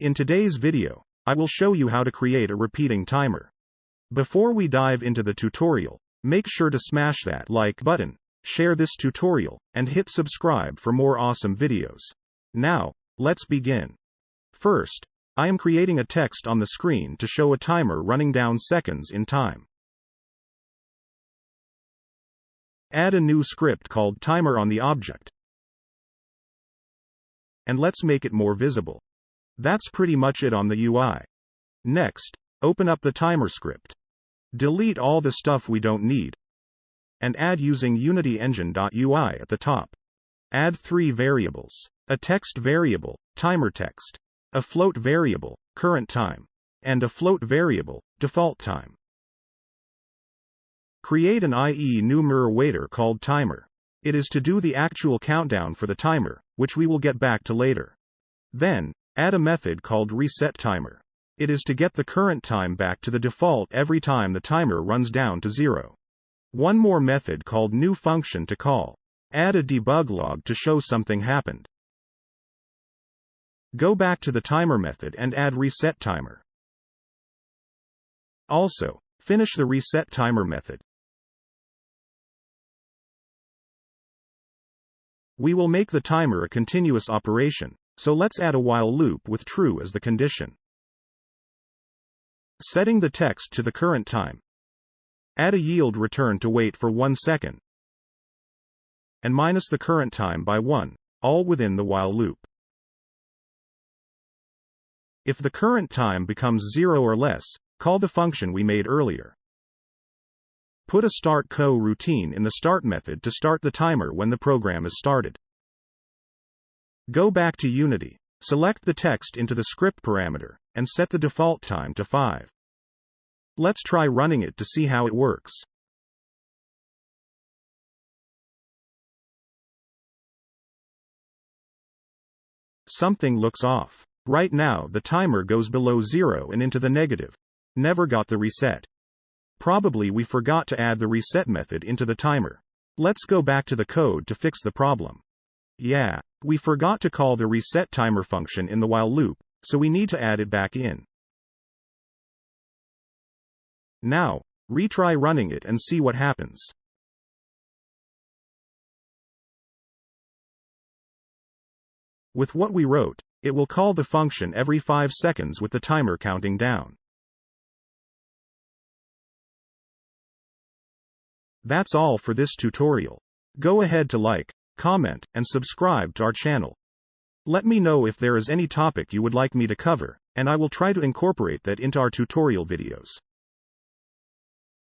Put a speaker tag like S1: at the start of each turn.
S1: In today's video, I will show you how to create a repeating timer. Before we dive into the tutorial, make sure to smash that like button, share this tutorial, and hit subscribe for more awesome videos. Now, let's begin. First, I am creating a text on the screen to show a timer running down seconds in time. Add a new script called timer on the object. And let's make it more visible. That's pretty much it on the UI. Next, open up the timer script. Delete all the stuff we don't need. And add using UnityEngine.ui at the top. Add 3 variables. A text variable, timer text. A float variable, current time. And a float variable, default time. Create an IE numerator called timer. It is to do the actual countdown for the timer, which we will get back to later. Then, add a method called resetTimer. It is to get the current time back to the default every time the timer runs down to 0. One more method called newFunction to call. Add a debug log to show something happened. Go back to the timer method and add resetTimer. Also, finish the resetTimer method. We will make the timer a continuous operation, so let's add a while loop with true as the condition. Setting the text to the current time. Add a yield return to wait for 1 second. And minus the current time by 1, all within the while loop. If the current time becomes 0 or less, call the function we made earlier. Put a start co-routine in the start method to start the timer when the program is started. Go back to Unity, select the text into the script parameter, and set the default time to 5. Let's try running it to see how it works. Something looks off. Right now the timer goes below 0 and into the negative. Never got the reset. Probably we forgot to add the reset method into the timer. Let's go back to the code to fix the problem. Yeah, we forgot to call the resetTimer function in the while loop, so we need to add it back in. Now, retry running it and see what happens. With what we wrote, it will call the function every 5 seconds with the timer counting down. That's all for this tutorial. Go ahead to like, comment, and subscribe to our channel. Let me know if there is any topic you would like me to cover, and I will try to incorporate that into our tutorial videos.